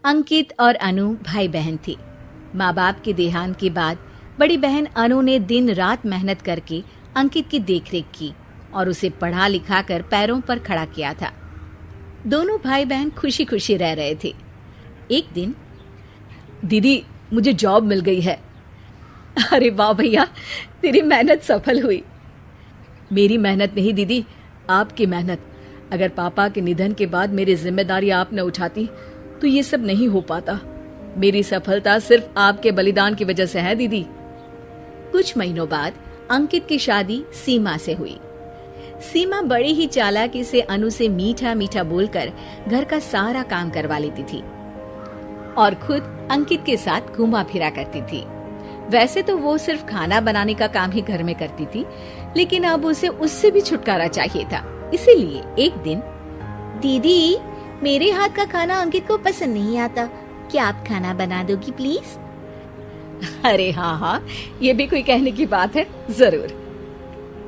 अंकित और अनु भाई बहन थे। माँ बाप के देहांत के बाद बड़ी बहन अनु ने दिन रात मेहनत करके अंकित की देखरेख की और उसे पढ़ा लिखा कर पैरों पर खड़ा किया था। दोनों भाई बहन खुशी खुशी रह रहे थे। एक दिन, दीदी मुझे जॉब मिल गई है। अरे वाह भैया, तेरी मेहनत सफल हुई। मेरी मेहनत नहीं दीदी, आपकी मेहनत। अगर पापा के निधन के बाद मेरी जिम्मेदारी आप न उठाती तो ये सब नहीं हो पाता। मेरी सफलता सिर्फ आपके बलिदान की वजह से है दीदी। कुछ महीनों बाद अंकित की शादी सीमा से हुई। सीमा बड़ी ही चालाकी से अनु से मीठा मीठा बोलकर घर का सारा काम करवा लेती थी और खुद अंकित के साथ घूमा फिरा करती थी। वैसे तो वो सिर्फ खाना बनाने का काम ही घर में करती थी, लेकिन अब उसे उससे भी छुटकारा चाहिए था। इसीलिए एक दिन, दीदी मेरे हाथ का खाना अंकित को पसंद नहीं आता, क्या आप खाना बना दोगी प्लीज? अरे हाँ, ये भी कोई कहने की बात है, जरूर।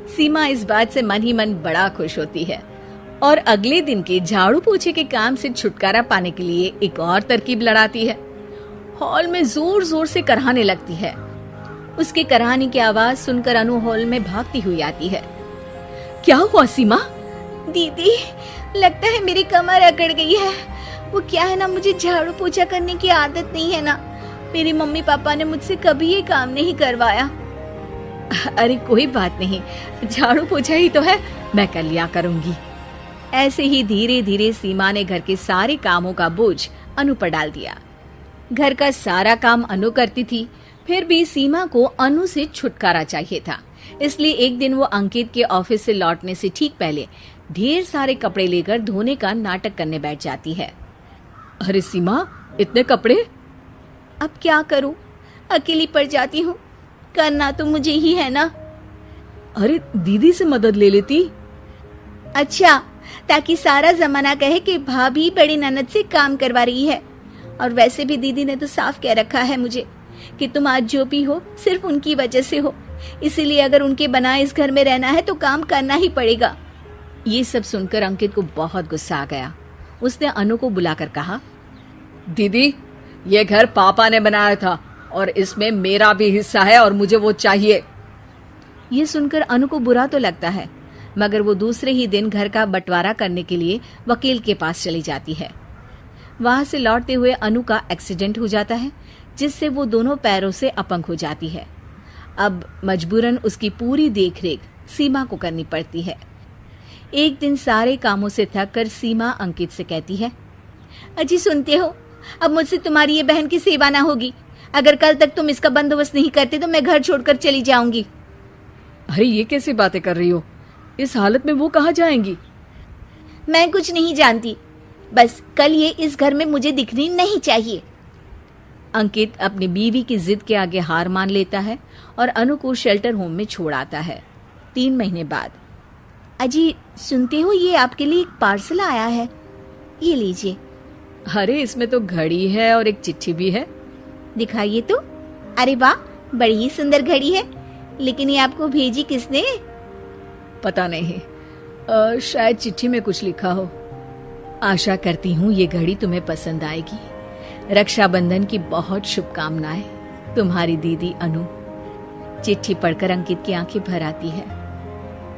सीमा इस बात से मन ही मन बड़ा खुश होती है और अगले दिन के झाड़ू पोछे के काम से छुटकारा पाने के लिए एक और तरकीब लड़ाती है। हॉल में जोर जोर से कराहने लगती है। उसके कराहने की आवाज सुनकर अनु हॉल में भागती हुई आती है। क्या हुआ सीमा? दीदी लगता है मेरी कमर अकड़ गई है। वो क्या है ना, मुझे झाड़ू पोछा करने की आदत नहीं है ना। मेरी मम्मी पापा ने मुझसे कभी ये काम नहीं करवाया। अरे कोई बात नहीं, झाड़ू पोछा ही तो है, मैं कर लिया करूंगी। ऐसे ही धीरे धीरे सीमा ने घर के सारे कामों का बोझ अनु पर डाल दिया। घर का सारा काम अनु करती थी, फिर भी सीमा को अनु से छुटकारा चाहिए था। इसलिए एक दिन वो अंकित के ऑफिस से लौटने से ठीक पहले ढेर सारे कपड़े लेकर धोने का नाटक करने बैठ जाती है। अरे सीमा, इतने कपड़े? अब क्या करूं, अकेली पड़ जाती हूँ। करना तो मुझे ही है ना। अरे दीदी से मदद ले लेती। अच्छा, ताकि सारा जमाना कहे कि भाभी बड़ी ननद से काम करवा रही है। और वैसे भी दीदी ने तो साफ कह रखा है मुझे कि तुम आज जो भी हो सिर्फ उनकी वजह से हो, इसीलिए अगर उनके बनाए इस घर में रहना है तो काम करना ही पड़ेगा। ये सब सुनकर अंकित को बहुत गुस्सा आ गया। उसने अनु को बुलाकर कहा, दीदी ये घर पापा ने बनाया था और इसमें मेरा भी हिस्सा है और मुझे वो चाहिए। ये सुनकर अनु को बुरा तो लगता है, मगर वो दूसरे ही दिन घर का बंटवारा करने के लिए वकील के पास चली जाती है। वहां से लौटते हुए अनु का एक्सीडेंट हो जाता है, जिससे वो दोनों पैरों से अपंग हो जाती है। अब मजबूरन उसकी पूरी देखरेख सीमा को करनी पड़ती है। एक दिन सारे कामों से थक कर सीमा अंकित से कहती है, अजी सुनते हो, अब मुझसे तुम्हारी ये बहन की सेवा ना होगी। अगर कल तक तुम इसका बंदोबस्त नहीं करते तो मैं घर छोड़कर चली जाऊंगी। अरे ये कैसी बातें कर रही हो? इस हालत में वो कहाँ जाएंगी? मैं कुछ नहीं जानती, बस कल ये इस घर में मुझे दिखनी नहीं चाहिए। अंकित अपनी बीवी की जिद के आगे हार मान लेता है और अनु को शेल्टर होम में छोड़ आता है। 3 महीने बाद, अजी सुनते हो, ये आपके लिए एक पार्सल आया है, ये लीजिए। अरे इसमें तो घड़ी है और एक चिट्ठी भी है। दिखाइए तो। अरे वाह, बड़ी ही सुंदर घड़ी है, लेकिन ये आपको भेजी किसने? पता नहीं, शायद चिट्ठी में कुछ लिखा हो। आशा करती हूँ ये घड़ी तुम्हें पसंद आएगी। रक्षाबंधन की बहुत शुभकामनाएं, तुम्हारी दीदी अनु। चिट्ठी पढ़कर अंकित की आंखें भर आती है।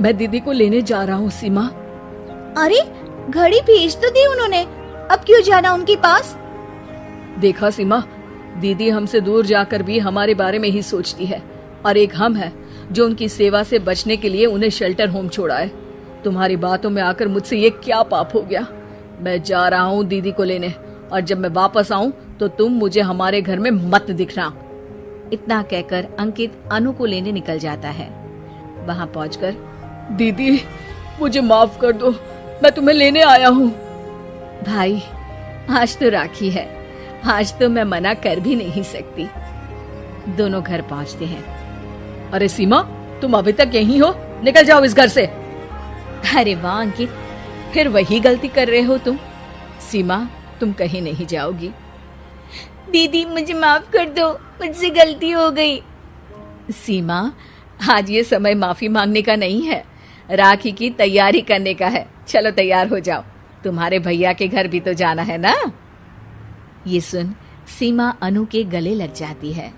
मैं दीदी को लेने जा रहा हूँ सीमा। अरे घड़ी भेज तो दी उन्होंने, अब क्यों जाना उनके पास? देखा सीमा, दीदी हमसे दूर जाकर भी हमारे बारे में ही सोचती है, और एक हम है जो उनकी सेवा से बचने के लिए उन्हें शेल्टर होम छोड़ा है। तुम्हारी बातों में आकर मुझसे ये क्या पाप हो गया? मैं जा रहा हूँ दीदी को लेने, और जब मैं वापस आऊँ तो तुम मुझे हमारे घर में मत दिखना। इतना कहकर अंकित अनु को लेने निकल जाता है। वहां पहुंचकर, दीदी मुझे माफ कर दो, मैं तुम्हें लेने आया हूँ। भाई आज तो राखी है, आज तो मैं मना कर भी नहीं सकती। दोनों घर पहुंचते हैं। अरे सीमा, तुम अभी तक यहीं हो? निकल जाओ इस घर से। अरे वाह अंकित, फिर वही गलती कर रहे हो तुम। सीमा, तुम कहीं नहीं जाओगी। दीदी मुझे माफ कर दो, मुझसे गलती हो गई। सीमा, आज ये समय माफी मांगने का नहीं है, राखी की तैयारी करने का है। चलो तैयार हो जाओ, तुम्हारे भैया के घर भी तो जाना है ना। ये सुन सीमा अनु के गले लग जाती है।